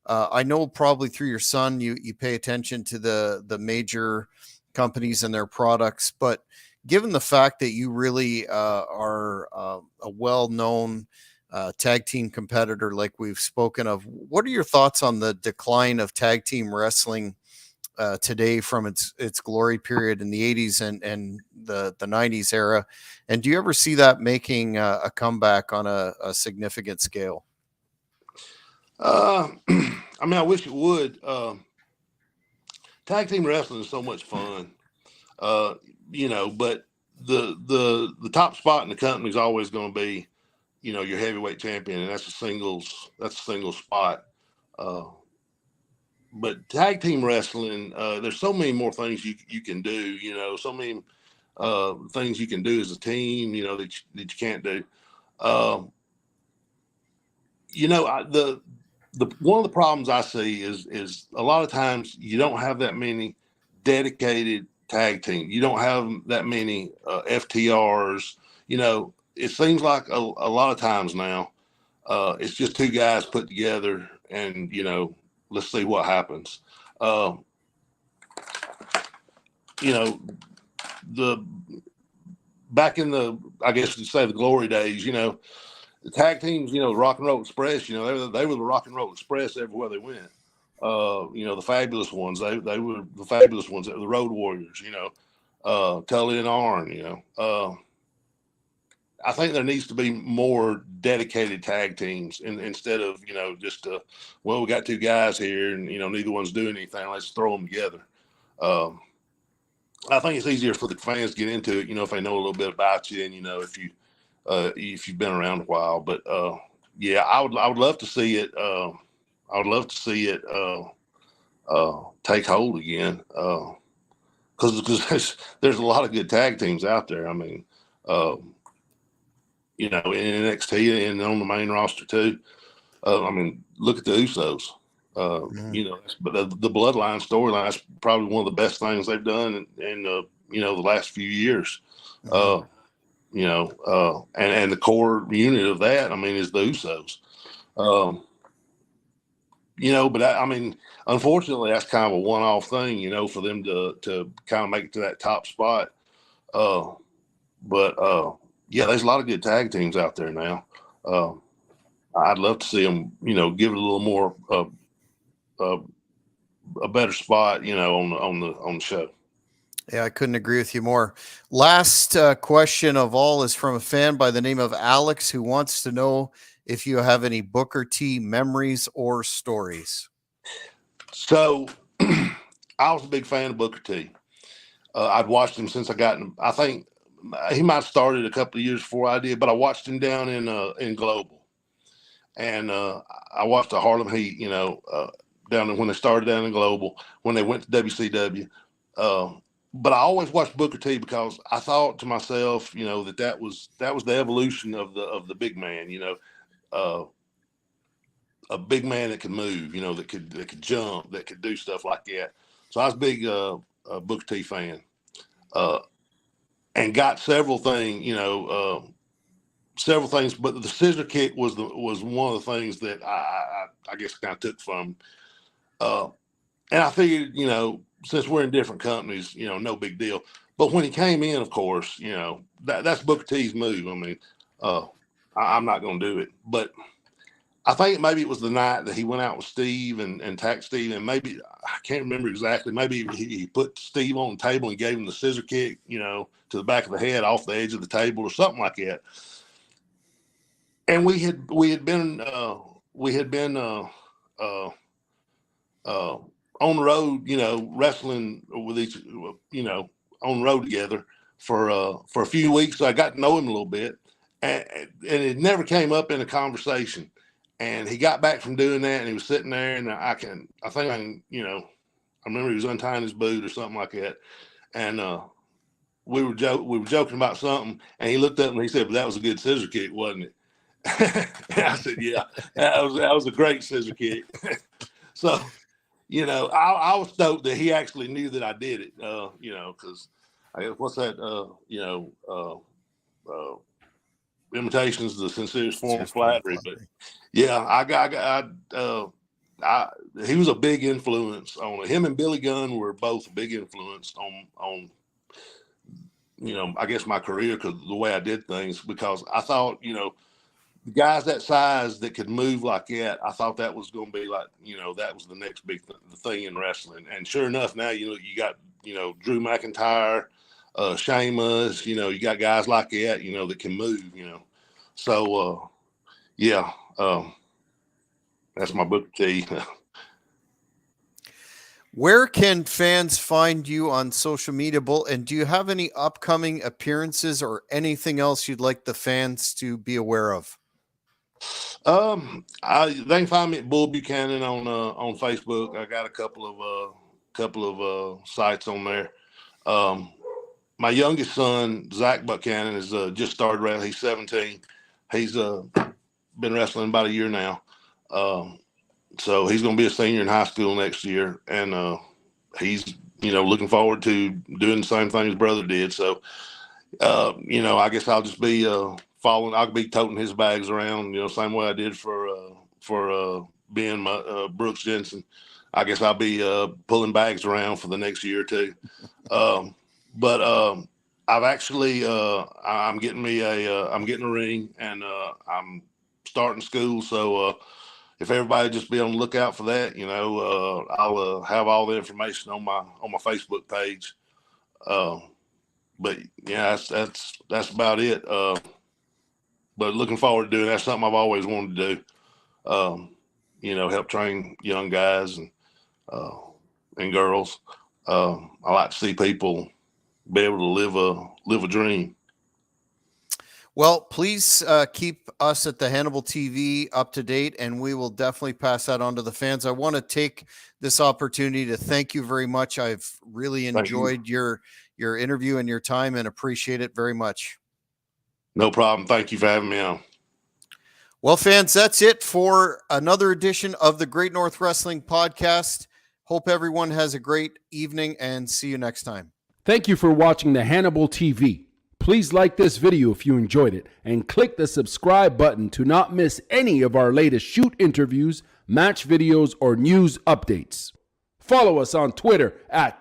I know probably through your son you pay attention to the major companies and their products, but given the fact that you really are a well-known tag team competitor like we've spoken of, what are your thoughts on the decline of tag team wrestling today from its glory period in the 80s and the 90s era? And do you ever see that making a comeback on a significant scale? I mean, I wish it would. Tag team wrestling is so much fun, you know, but the top spot in the company is always going to be, you know, your heavyweight champion, and that's a singles spot. But tag team wrestling, there's so many more things you can do, you know, so many things you can do as a team, you know, that you can't do. You know, the one of the problems I see is a lot of times you don't have that many dedicated tag teams. You don't have that many FTRs. You know, it seems like a lot of times now it's just two guys put together, and you know, let's see what happens. You know, back in the, I guess you'd say, the glory days, you know, the tag teams, you know, Rock and Roll Express, you know, they were the Rock and Roll Express everywhere they went. You know, the fabulous ones, they were the fabulous ones, the Road Warriors, you know, Tully and Arn, you know. I think there needs to be more dedicated tag teams instead of, you know, just, well, we got two guys here and, you know, neither one's doing anything. Let's throw them together. I think it's easier for the fans to get into it, you know, if they know a little bit about you and, you know, if you've been around a while. But yeah, I would love to see it. I would love to see it take hold again, because there's a lot of good tag teams out there. I mean, you know, in NXT and on the main roster too. I mean, look at the Usos. You know, but the Bloodline storyline is probably one of the best things they've done in you know, the last few years. You know, and the core unit of that, I mean, is the Usos. You know, but I mean, unfortunately, that's kind of a one-off thing, you know, for them to kind of make it to that top spot. But yeah, there's a lot of good tag teams out there now. I'd love to see them, you know, give it a little more a better spot, you know, on the show. Yeah, I couldn't agree with you more. Last question of all is from a fan by the name of Alex, who wants to know if you have any Booker T memories or stories. So I was a big fan of Booker T. I'd watched him since I got him. I think he might have started a couple of years before I did, but I watched him down in Global. And I watched the Harlem Heat, you know, down when they started down in Global, when they went to WCW. But I always watched Booker T because I thought to myself, you know, that was the evolution of the big man, you know, a big man that could move, you know, that could jump, that could do stuff like that. So I was a big Booker T fan, and got several things, you know, several things. But the scissor kick was one of the things that I guess kind of took from. And I figured, you know, since we're in different companies, you know, no big deal. But when he came in, of course, you know, that's Booker T's move. I mean, I'm not going to do it. But I think maybe it was the night that he went out with Steve and attacked Steve. And maybe, I can't remember exactly, maybe he put Steve on the table and gave him the scissor kick, you know, to the back of the head off the edge of the table or something like that. And we had been on the road, you know, wrestling with each, you know, on the road together for a few weeks. So I got to know him a little bit, and it never came up in a conversation. And he got back from doing that, and he was sitting there, and I remember he was untying his boot or something like that, and we were joking about something, and he looked up and he said, "But that was a good scissor kick, wasn't it?" And I said, "Yeah, that was a great scissor kick." So, I was stoked that he actually knew that I did it. Because I guess what's that? Imitations of the sincerest form of flattery. But yeah, he was a big influence on him, and Billy Gunn were both a big influence on I guess my career, because the way I did things, because I thought, the guys that size that could move like that, I thought that was going to be like, that was the next big thing in wrestling. And sure enough, now, you got, Drew McIntyre, Sheamus, you got guys like that, that can move, So, that's my book T. Where can fans find you on social media? And do you have any upcoming appearances or anything else you'd like the fans to be aware of? They can find me at Bull Buchanan on Facebook. I got a couple of sites on there. My youngest son, Zach Buchanan, is just started wrestling. He's 17. He's been wrestling about a year now. So he's going to be a senior in high school next year, and he's looking forward to doing the same thing his brother did. So I guess I'll just be following. I'll be toting his bags around, same way I did for being my Brooks Jensen. I guess I'll be pulling bags around for the next year or two. But I've actually I'm getting a ring, and I'm starting school. So if everybody just be on the lookout for that, I'll have all the information on my Facebook page. But yeah, that's about it. But looking forward to doing that. That's something I've always wanted to do. Help train young guys and girls. I like to see people be able to live a dream. Well, please keep us at the Hannibal TV up to date, and we will definitely pass that on to the fans. I want to take this opportunity to thank you very much. I've really enjoyed your interview and your time, and appreciate it very much. No problem. Thank you for having me on. Well, fans, that's it for another edition of the Great North Wrestling Podcast. Hope everyone has a great evening, and see you next time. Thank you for watching the Hannibal TV. Please like this video if you enjoyed it, and click the subscribe button to not miss any of our latest shoot interviews, match videos, or news updates. Follow us on Twitter at